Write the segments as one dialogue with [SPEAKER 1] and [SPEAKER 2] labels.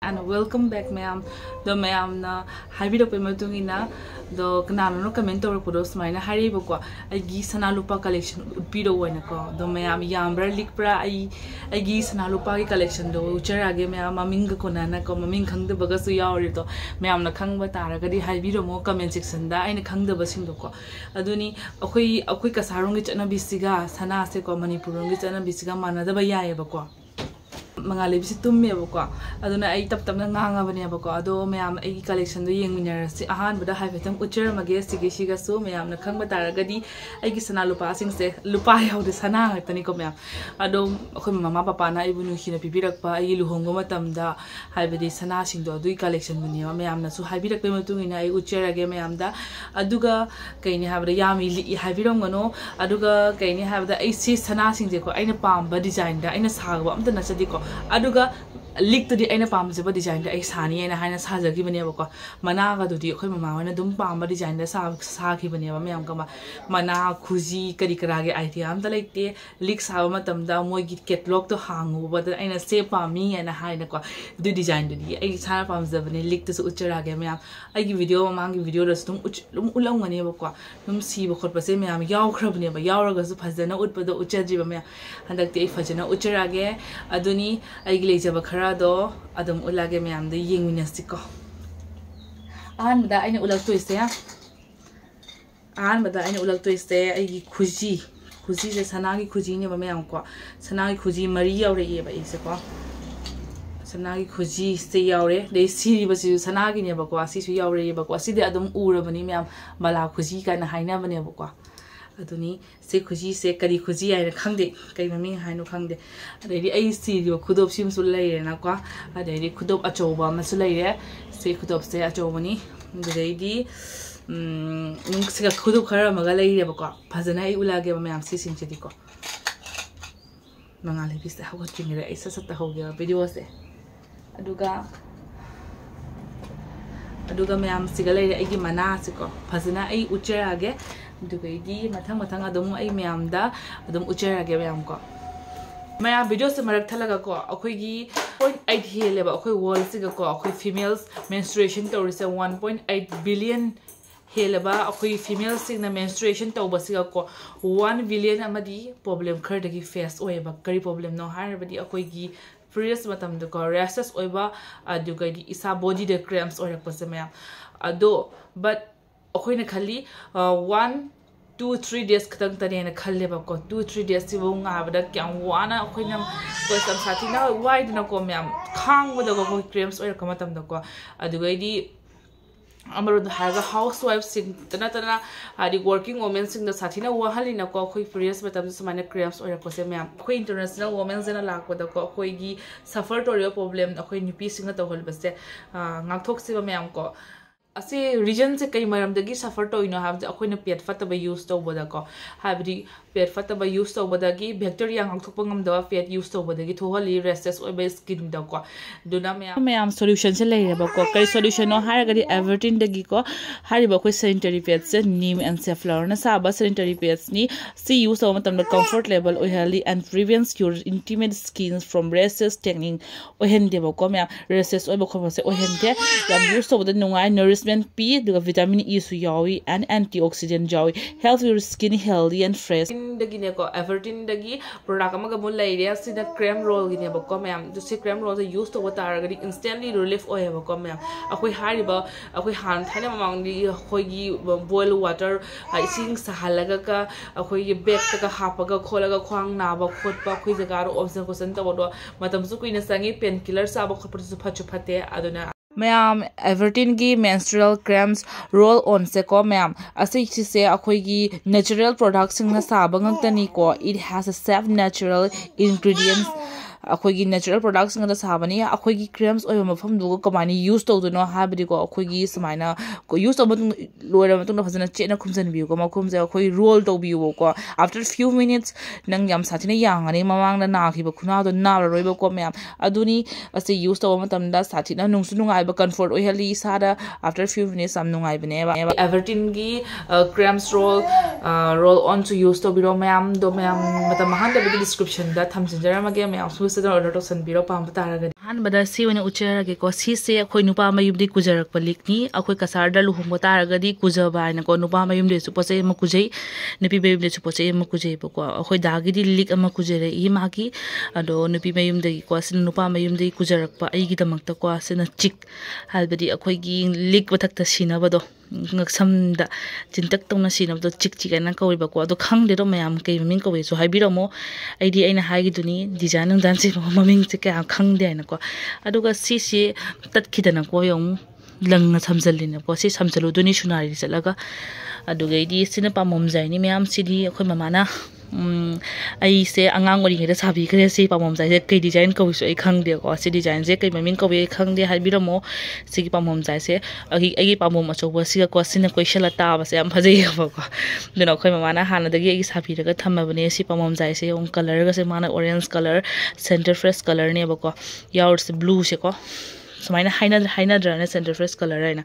[SPEAKER 1] And welcome back, ma'am. The ma'am na habi do pematung ina the kanano no comment or kudos mine hari bukwa I gi sana lupa collection pido wena ko the ma'am yambra likpra I gi sana lupa ki collection do uchare age ma'am maming ko nana ko maming khang de baga su yauri to ma'am na khang ba tara gadi habi do mo comment section da aina khang de basing do ko aduni akoi kasarong gi chana bisiga sana se ko manipurong gi chana bisiga mana da ba yae ba ko mangali bisi tumme bako aduna ai tap tap na nganga bane bako ado mayam ai collection do yeng minar si ahan bada hai betam utchare mage sigi ga so mayam na khang batara gadi ai gi sana lupa sing se lupa yaw de sana ngatani ko mayam ado khoi mama papa na ibunu hina pirakpa ai luhongba matamda hai bedi sana sing do dui collection bani mayam na su hai birak pe matung ina ai utchare ge mayam da aduga kaini habda yami hai birom gano aduga kaini habda ai si sana sing je ko aina pamba design da aina sagba amta na chadi ko aduga lik to di aina pamjaba design da ai sani aina haina sajagi bane bako mana ga do di khoi mama wana dum pamba design da sa ki bane ba mayam kama mana khuji kari karage idea am da like lik sa ma tam da moi gi catalog to hangu ba da aina se pami aina haina ko du design do di ai sa pamjaba ne lik to su uchara ge mayam ai gi video ma gi video ras tum ulang ngane bako dum si ba khot pa se mayam yaw khrab ne ba yaw ra ga su phajana ut pa do uchaji ba mayam handak te phajana uchara ge aduni ai gi lejaba khara do adum ulage mayam de yeng minasiko an bada aina ulag to ise an bada aina ulag to ise ai khuji se sanagi khuji ne ba mayam ko sanagi khuji mari yaure ye ba ise ko sanagi khuji se yaure de siri ba si sanagi ne ba ko asi su yaure ye ba ko asi de adum ura bani mayam mala khuji ka na haina bane ba ko aduni se khuji se kari khuji ai khangde kai mami hainu khangde adai ai si ri khudop sim su lai na kwa adai khudop achoba ma su lai re se khudop se achobani adai di nung se khudop khara maga lai re ba ko phajana ai ulage ba mayam si sim chedi ko mangali bis ha ko tin re ai sa ta ho gya video se aduga mayam sigalai ai gi mana se ko phajana ai uchara ge dugaidi mathang adum ai mayam da adum uchara ge mayam ko maya video se marak thalaga ko akhoi gi 0.8 hele ba akhoi wall se ko akhoi females menstruation to rise 1.8 billion hele ba akhoi females sing na menstruation to ba siga ko 1 billion amadi problem khar dagi face oi ba kari problem no har ba di akhoi gi previous matam de ko rashes oi ba dugaidi isa body de cramps oi rak pa se mayam ado but akhoi na khali 1-2-3 days katang tane na khalle ba ko 2-3 days si wo nga ba da kyang wana akhoi na ko sam sathi na wide na ko myam khang ba da ko cramps or kamatam da ko adugai di amaro da haga housewife sing tana adi working women sing da sathi na wa hali na ko akhoi furious ba tam samane cramps or ko se myam akhoi international women zena la ko da ko akhoi gi suffer to problem akhoi nupi sing na to hol ba se ngak thok se ba myam ko ase region se kai maram dagi suffer to ino have akhoi na pet fat ba use to boda ko habri pet fat ba use to boda gi bacteria ngak thok pangam da pet use to boda gi thohali rashes oi ba skin da ko duna mayam solution se lai ba ko kai solution no har gadi everteen dagi ko hari ba khoi sanitary pads se neem and safflower na sa ba sanitary pads ni si use to matam da comfort level oi healthy and prevents your intimate skins from rashes taking oi hen de ba ko mayam rashes oi ba kho se oi hen de yam use to boda nungai nourishment P, the vitamin E su yawi and antioxidant yawi help your skin healthy and fresh. Dagi ne ko everteen dagi product amaga mul lai re sida cream roll gi ne ba ko mayam du se cream roll use to water gadi instantly relief oi ba ko mayam akoi hariba akoi han thaina mamang di khoi gi boil water ising sahalaga ka akoi gi bag ta ka hapaga kholaga khwang na ba khot ba khoi jaga ro option question ta bodo matam su kuina sangi painkiller sa ba khot su phachu phate aduna mayam everteen gi menstrual cramps roll on se ko mayam ase se akhoi gi natural products sing na sa ba ngak tani ko it has a safe natural ingredients akhoi gi natural products sing da sa bani akhoi gi cramps oi mafam du ko mani use to do no ha bi ko akhoi gi smaina ko use to matung loira matung phajana chena khumjan bi ko ma khumja akhoi roll to bi ko after few minutes nang yam sathina yang ani mamang na na khi ba khuna do na roi ba ko mayam aduni ase use to matam da sathina nungsu nungai ba comfort oi hali sa da after few minutes am nungai bane ba everteen gi cramps roll on to use to bi ro mayam do mayam matam han da description da thamjinjara ma ge mayam su सोचना order तो सनबीरो palm तारगदी हान बदा सी ओने उचेरगे को सी से अखोय नुपा मयुमदि कुजरक पलिकनी अखोय कसारदा लुहंगबा तारगदी कुजबा हायना को नुपा मयुमदि सु पोसे म कुजै नुपि मयुमदि सु पोसे म कुजै बको अखोय दागिदि लिक अमा कुजरे इ माकी अदो नुपि मयुमदि को सिन नुपा मयुमदि कुजरक पा आइगी दमकता को सिन चिक हालबदि अखोय गी लिक बथकता सिनबदो ngaksamda chintak tongna sinabdo chik chikana kawriba ko ado khangde ro mayam kei maming kawi so haibiramo aidi aina haigi duni design ng dansi maming che ka khangde aina ko aduga si tat khidana ko yong langna samjalina ko si samjalu duni sunari chalaga aduga idi sina pamom jaini mayam sidi akhoi mamana ai se angang ori ngeda sabi kre se pamom jai se kei design kawi so ai khangde ko si design je kei maming kawi khangde haibiramo sigi pamom jai se agi pamom achoba siga ko sina koishala ta ba se am phajai ba ko duna khoi mamana hana dagi agi sabi raga thamabane si pamom jai se on color ga se mana orange color center fresh color ne ba ko yaur se blue se ko समाइना हाइना ड्राने centre fresh colour है ना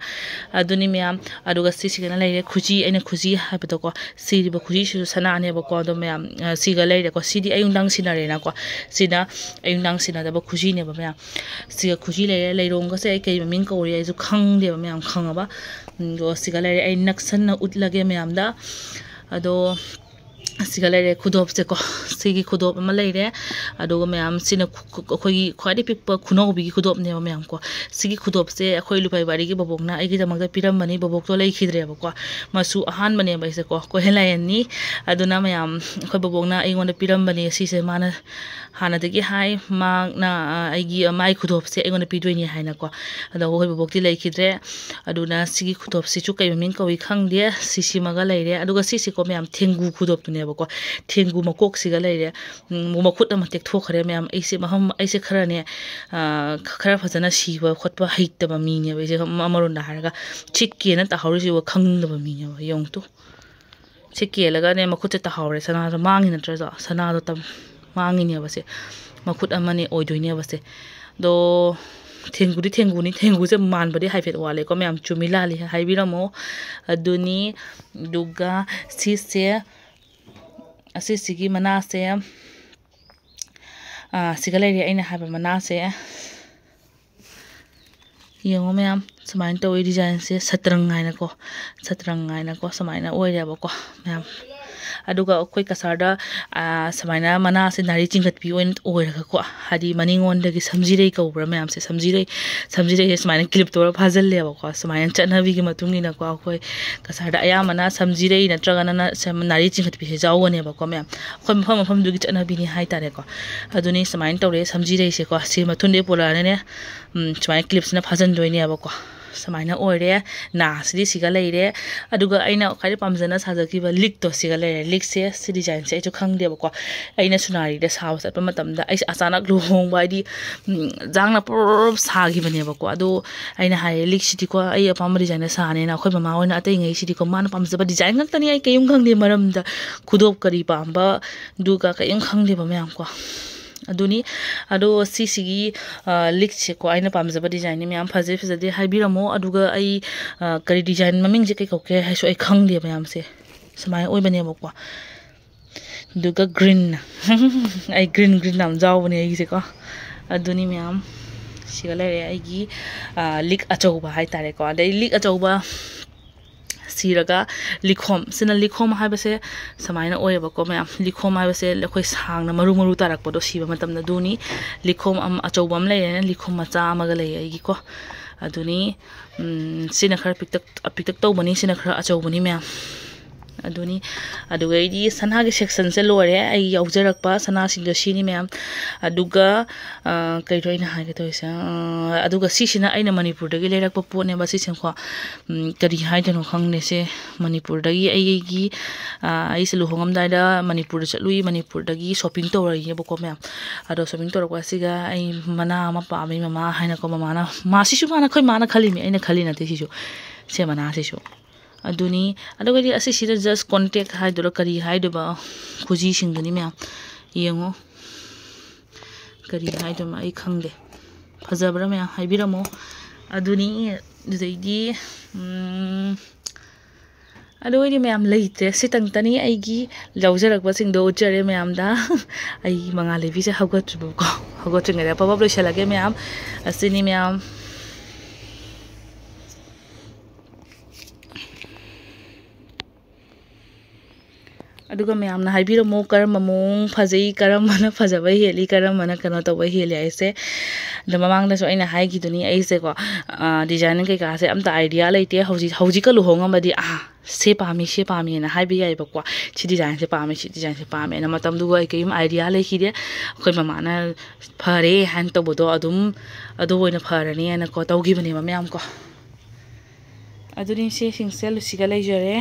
[SPEAKER 1] अदुनी ma'am अदुगा सिगना लेरे खुजी अइना खुजी हाबतो को सिरिबो खुजी सु सनाने बको अदो ma'am सिगा लेरे को सिदि अयुंदांग सिनारे ना को सिना अयुंदांग सिना दबो खुजी ने बा मैम सिगा खुजी लेरे लेरोंग से कई मिंग को रे जु खंग दे मैम खंगबा दो सिगा लेरे अइ नक्सन उतलगे मैम दा अदो सिगा लेरे खुदोप से को सिगी खुदोप म लेरे अदो मैम सिना खोई ख्वादि पिक खुनोबी खुदोप ने मैम को सिगी खुदोप से अखोई लुपाई बारी की बबोकना आइगी दमक पिरम बनी बबोक तो लेखि द्रे बको मसु अहान बने बैसे को हेलायनी अदुना मैम अखोई बबोकना आइगोन पिरम बने सिसे माना हानादगी हाई मागना आइगी माइ खुदोप से आइगोन पिदोइनी हाइना को अदो होय बबोकति लेखि द्रे अदुना सिगी खुदोप से चु कै मिंग कवि खंगदे सिसी मगा लेरे अदुगा सिसी को मैम थेंगु खुदोप तुने को थेंगु मकोक सिगा लेरे मखुत अमा टेक थोखरे मैम ऐसे महम ऐसे खरने खरा फजना सिबा खतबा हैतबा मीने बेसे अमरोन हारगा चिक्केना ताहौरिसि व खंगदबा मीने यong तो चिक्केलगा ने मखुत ताहौरे सना मांगी नत्रजा सना दो तम मांगिने बसे मखुत अमने ओइदोइने बसे दो थेंगुनी थेंगु से मानबदि हाइफेट वाले को मैम चुमिलाली हाइबिरमो अदुनी दुगा सिसे असिसिगी मना से सिगलेरी अइना हाबा मना से येंगो मैम समाइन तो डिजाइन से सतरंग आइना को समाइना ओइरेबा को मैम अदुगा कोई कसारदा समाइना मना से नारी चिंगतपि ओइरगा को हादि मनिंगोंदगी समजिरै कौब्रा मैम से समजिरै से समाइना क्लिप तोर फाजल्लेबा को समाइना चनबी की मतुंगिना को कोई कसारदा अया मना समजिरै नत्रगना नारी चिंगतपि से जावनेबा को मैम कोई मफम दुगी चनबी नि हाइ तारे को अदुनी समाइन तोरे समजिरै से को से मथुंदे पोलाने समाइना क्लिप्स ना फाजन दोइनेबा को समाइना ओइरे ना सिदि सिगा लेरे अदुगा आइना खाइ पामजना साजकिबा लिक तो सिगा लेरे लिक से सि डिजाइन से जो खंगदेबा को आइना सुनारी दे साव सत मतमदा आइ अचानक लुहोंग बाइदि जांगना पुर सागी बनेबा को अदो आइना हाय लिक सिदि को आइ अपाम डिजाइन साने ना खोइ ममा ओइना अतै ngei सिदि को मान पामजबा डिजाइन ngक्तनी आइ कयुम खंगदे मरमदा खुदोप करी पामबा दुगा कयुम खंगदेबा मैम को अदुनी अदो सिसिगी लिक से को आइना पामजबा डिजाइन मैम फजे हाइबिरमो अदुगा आई करी डिजाइन ममिंग जे कौके हाइसो आई खंगदे मैम से समाय ओइबने बको दुगा ग्रीन आई ग्रीन नाम जावबने आई से को अदुनी मैम सिगले आइगी लिक अचौबा हाइ तारे को अदै लिक अचौबा सिरगा लिखोम सिना लिखोम हाबसे समाइना ओयबको मैम लिखोम हाबसे लखोय सांगना मरु तारकपदो सिबा मतमना दुनी लिखोम अचौबम लेने लिखोम मचा अमगा ले आइगी को अदुनी सिना खरा पिक्तक तौबनी सिना खरा अचौबनी मैम अदुनी अदुगैदी सनागी सेक्शन से लोरे आई याउजरकपा सना सिंग सिनी मैम अदुगा कइरोइना हागे तोइसा अदुगा सिसिना आइना मणिपुर दगी लेरकपा पोने बा सिसिन को करी हाइदनो खंगने से मणिपुर दगी आइगी आई से लुहोंगम दाइदा मणिपुर चलुई मणिपुर दगी शॉपिंग तोरई बको मैम अदो शॉपिंग तोरको सिगा आई मना मा पामी ममा हाइना को ममाना मासिसु माना खै माना खाली मी आइना खाली नते सिसु से मना सिसु अदुनी अदुगदी असि सिदा जस्ट कांटेक्ट हाइदो करी हाइदोबा खुजी सिंगनी मैम येंगो करी हाइदो मा आई खंगदे फजबरा मैम हाइबिरमो अदुनी दुदैदी ꯑꯗꯨ ꯃꯌꯥꯝ ꯂꯩꯇ꯭ꯔꯦ ꯁꯤꯇꯪꯇꯅꯤ ꯑꯩꯒꯤ ꯂꯧꯖꯔꯛꯄꯁꯤꯡꯗꯣ ꯎꯠꯆꯔꯦ ꯃꯌꯥꯝꯗ ꯑꯩ ꯃꯉꯥ ꯂꯩꯕꯤꯁꯦ ꯍꯧꯒꯠꯇ꯭ꯔꯤꯕꯀꯣ ꯍꯧꯒꯠꯇ꯭ꯔꯤꯉꯩꯗ ꯄꯕꯞ ꯂꯣꯏꯁꯤꯜꯂꯒꯦ ꯃꯌꯥꯝ ꯑꯁꯤꯅꯤ ꯃꯌꯥꯝ ꯑꯗꯨꯒ ꯃꯌꯥꯝꯅ ꯍꯥꯏꯕꯤꯔꯝꯃꯣ ꯀꯔꯝꯕ ꯃꯑꯣꯡ ꯐꯖꯩ ꯀꯔꯝꯕꯅ ꯐꯖꯕ ꯍꯦꯜꯂꯤ ꯀꯔꯝꯕꯅ ꯀꯩꯅꯣ ꯇꯧꯕ ꯍꯦꯜꯂꯤ ꯑꯩꯁꯦ ꯑꯗ ꯃꯃꯥꯡꯗꯁꯨ ꯑꯩꯅ ꯍꯥꯏꯈꯤꯗꯨꯅꯤ ꯑꯩꯁꯦꯀꯣ ꯗꯤꯖꯥꯏꯟ ꯀꯩꯀꯥꯁꯦ ꯑꯝꯇ ꯑꯥꯏꯗꯤꯌꯥ ꯂꯩꯇꯦ ꯍꯧꯖꯤꯛꯀ ꯂꯨꯍꯣꯡꯉꯝꯃꯗꯤ ꯁꯤ ꯄꯥꯝꯃꯤꯅ ꯍꯥꯏꯕ ꯌꯥꯏꯕꯀꯣ ꯁꯤ ꯗꯤꯖꯥꯏꯟꯁꯦ ꯄꯥꯝꯃꯤ ꯁꯤ ꯗꯤꯖꯥꯏꯟꯁꯦ ꯄꯥꯝꯃꯦꯅ ꯃꯇꯝꯗꯨꯒ ꯑꯩ ꯀꯔꯤꯝ ꯑꯥꯏꯗꯤꯌꯥ ꯂꯩꯈꯤꯗꯦ ꯑꯩꯈꯣꯏ ꯃꯃꯥꯅ ꯐꯔꯦ ꯍꯥꯏꯅ ꯇꯧꯕꯗꯣ ꯑꯗꯨꯝ ꯑꯗꯨ ꯑꯣꯏꯅ ꯐꯔꯅꯤꯅꯀꯣ ꯇꯧꯈꯤꯕꯅꯦꯕ ꯃꯌꯥꯝ ꯀꯣ ꯑꯗꯨꯅꯤ ꯁꯤꯁꯤꯡꯁꯦ ꯂꯨꯁꯤꯒ ꯂꯩꯖꯔꯦ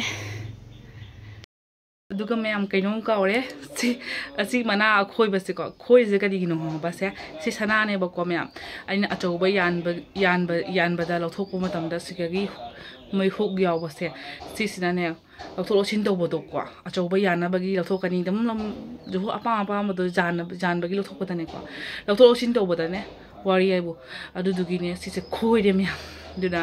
[SPEAKER 1] ꯑꯗꯨꯒ ꯃꯌꯥꯝ ꯀꯩꯅꯣꯝ ꯀꯥꯎꯔꯦ ꯑꯁꯤ ꯃꯅꯥ ꯑꯈꯣꯏꯕꯁꯦꯀꯣ ꯈꯣꯏꯁꯦ ꯀꯔꯤꯒꯤꯅꯣ ꯈꯪꯕꯁꯦ ꯁꯤ ꯁꯅꯥꯅꯦꯕꯀꯣ ꯃꯌꯥꯝ ꯑꯩꯅ ꯑꯆꯧꯕ ꯌꯥꯟꯕꯗ ꯂꯧꯊꯣꯛꯄ ꯃꯇꯝꯗ ꯁꯤꯒꯤ ꯃꯣꯏ ꯍꯨꯛ ꯌꯥꯎꯕꯁꯦ ꯁꯤꯁꯤꯅꯅꯦ ꯂꯧꯊꯣꯛ ꯂꯧꯁꯤꯟ ꯇꯧꯕꯗꯣꯀꯣ ꯑꯆꯧꯕ ꯌꯥꯅꯕꯒꯤ ꯂꯧꯊꯣꯛꯀꯅꯤ ꯑꯗꯨꯝ ꯑꯄꯥꯝꯕꯗꯣ ꯌꯥꯟꯕꯒꯤ ꯂꯧꯊꯣꯛꯄꯗꯅꯦꯀꯣ ꯂꯧꯊꯣꯛ ꯂꯧꯁꯤꯟ ꯇꯧꯕꯗꯅꯦ ꯋꯥꯔꯤ ꯍꯥꯏꯕꯨ ꯑꯗꯨꯗꯨꯒꯤꯅꯦ ꯁꯤꯁꯦ ꯈꯣꯏꯔꯦ ꯃꯌꯥꯝ ꯑꯗꯨꯅ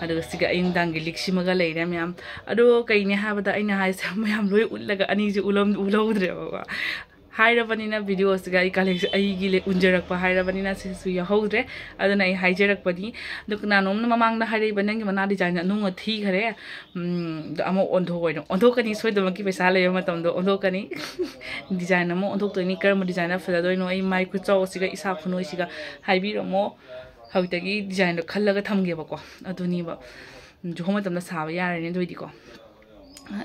[SPEAKER 1] ꯑꯗꯨꯒ ꯁꯤꯒ ꯑꯩ ꯅꯨꯡꯗꯥꯡꯒꯤ ꯂꯤꯛꯁꯤꯃꯒ ꯂꯩꯔꯦ ꯃꯌꯥꯝ ꯑꯗꯣ ꯀꯩꯅꯦ ꯍꯥꯏꯕꯗ ꯑꯩꯅ ꯍꯥꯏꯁꯦ ꯃꯌꯥꯝ ꯂꯣꯏ ꯎꯠꯂꯒ ꯑꯅꯤꯁꯦ ꯎꯜꯍꯧꯗ꯭ꯔꯦꯕꯀꯣ ꯍꯥꯏꯔꯕꯅꯤꯅ ꯚꯤꯗꯤꯑꯣꯁꯤꯒ ꯑꯩ ꯀꯂꯦꯛꯁꯟ ꯑꯩꯒꯤ ꯎꯟꯖꯔꯛꯄ ꯍꯥꯏꯔꯕꯅꯤꯅ ꯁꯤꯁꯨ ꯌꯥꯎꯍꯧꯗ꯭ꯔꯦ ꯑꯗꯨꯅ ꯑꯩ ꯍꯥꯏꯖꯔꯛꯄꯅꯤ ꯑꯗꯨ ꯀꯅꯥꯅꯣꯝꯅ ꯃꯃꯥꯡꯗ ꯍꯥꯏꯔꯛꯏꯕ ꯅꯪꯒꯤ ꯃꯅꯥ ꯗꯤꯖꯥꯏꯟ ꯑꯅꯨꯡ ꯊꯤꯈꯔꯦ ꯑꯃ ꯑꯣꯟꯊꯣꯛꯀꯅꯤ ꯁꯣꯏꯗꯃꯛꯀꯤ ꯄꯩꯁꯥ ꯂꯩꯕ ꯃꯇꯝꯗꯣ ꯑꯣꯟꯊꯣꯛꯀꯅꯤ ꯗꯤꯖꯥꯏꯟ ꯑꯃ ꯑꯣꯟꯊꯣꯛꯇꯣꯏꯅꯤ ꯀꯔꯝꯕ ꯗꯤꯖꯥꯏꯟꯅ ꯐꯖꯗꯣꯏꯅꯣ ꯑꯩ ꯃꯥꯏ ꯈꯨꯆꯥꯎꯁꯤꯒ ꯏꯁꯥ ꯈꯨꯅꯣꯏꯁꯤꯒ ꯍꯥꯏꯕꯤꯔꯝꯃꯣ ꯍꯧꯖꯤꯛꯇꯒꯤ ꯗꯤꯖꯥꯏꯟꯗꯣ ꯈꯜꯂꯒ ꯊꯝꯒꯦꯕꯀꯣ ꯑꯗꯨꯅꯤꯕ ꯖꯨꯍꯣ ꯃꯇꯝꯗ ꯁꯥꯕ ꯌꯥꯔꯅꯤ ꯑꯗꯨꯏꯗꯤꯀꯣ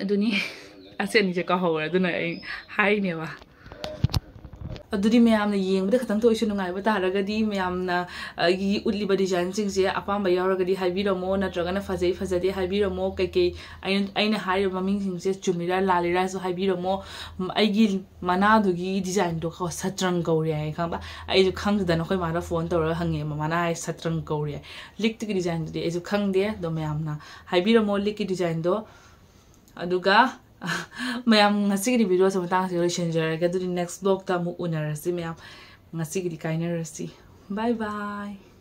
[SPEAKER 1] ꯑꯗꯨꯅꯤ ꯑꯁꯤ ꯑꯅꯤꯁꯦ ꯀꯥꯎꯍꯧꯔꯦ ꯑꯗꯨꯅ ꯑꯩ ꯍꯥꯏꯅꯦꯕ ꯑꯗꯨꯗꯤ ꯃꯌꯥꯝꯅ ꯌꯦꯡꯕꯗ ꯈꯇꯪ ꯑꯣꯏꯁꯨ ꯅꯨꯡꯉꯥꯏꯕ ꯇꯥꯔꯒꯗꯤ ꯃꯌꯥꯝꯅ ꯑꯩꯒꯤ ꯎꯠꯂꯤꯕ ꯗꯤꯖꯥꯏꯟꯁꯤꯡꯁꯦ ꯑꯄꯥꯝꯕ ꯌꯥꯎꯔꯒꯗꯤ ꯍꯥꯏꯕꯤꯔꯝꯃꯣ ꯅꯠꯇ꯭ꯔꯒꯅ ꯐꯖꯩ ꯐꯖꯗꯦ ꯍꯥꯏꯕꯤꯔꯝꯃꯣ ꯀꯩꯀꯩ ꯑꯩꯅ ꯍꯥꯏꯔꯤꯕ ꯃꯃꯤꯡꯁꯤꯡꯁꯦ ꯆꯨꯝꯃꯤꯔꯥ ꯂꯥꯜꯂꯤꯔꯥꯁꯨ ꯍꯥꯏꯕꯤꯔꯝꯃꯣ ꯑꯩꯒꯤ ꯃꯅꯥꯗꯨꯒꯤ ꯗꯤꯖꯥꯏꯟꯗꯣ ꯁꯇ꯭ꯔꯪ ꯀꯧꯔꯦ ꯍꯥꯏ ꯈꯪꯕ ꯑꯩꯁꯨ ꯈꯪꯗꯗꯅ ꯑꯩꯈꯣꯏ ꯃꯥꯗ ꯐꯣꯟ ꯇꯧꯔꯒ ꯍꯪꯉꯦ ꯃꯃꯥꯅ ꯍꯥꯏ ꯁꯇ꯭ꯔꯪ ꯀꯧꯔꯦ ꯂꯤꯛꯇꯨꯒꯤ ꯗꯤꯖꯥꯏꯟꯗꯨꯗꯤ ꯑꯩꯁꯨ ꯈꯪꯗꯦ ꯑꯗꯣ ꯃꯌꯥꯝꯅ ꯍꯥꯏꯕꯤꯔꯝꯃꯣ ꯂꯤꯛꯀꯤ ꯗꯤꯖꯥꯏꯟꯗꯣ ꯑꯗꯨꯒ ꯃꯌꯥꯝ ꯉꯁꯤꯒꯤ ꯚꯤꯗꯤꯑꯣꯁꯦ ꯃꯇꯥꯡꯁꯦ ꯂꯣꯏꯁꯤꯟꯖꯔꯒꯦ ꯑꯗꯨꯗꯤ ネꯛꯁ ꯕ꯭ꯂꯣꯒꯇ ꯑꯃꯨꯛ ꯎꯅꯔꯁꯤ ꯃꯌꯥꯝ ꯉꯁꯤꯒꯤꯗꯤ ꯀꯥꯏꯅꯔꯁꯤ ꯕꯥꯏ ꯕꯥꯏ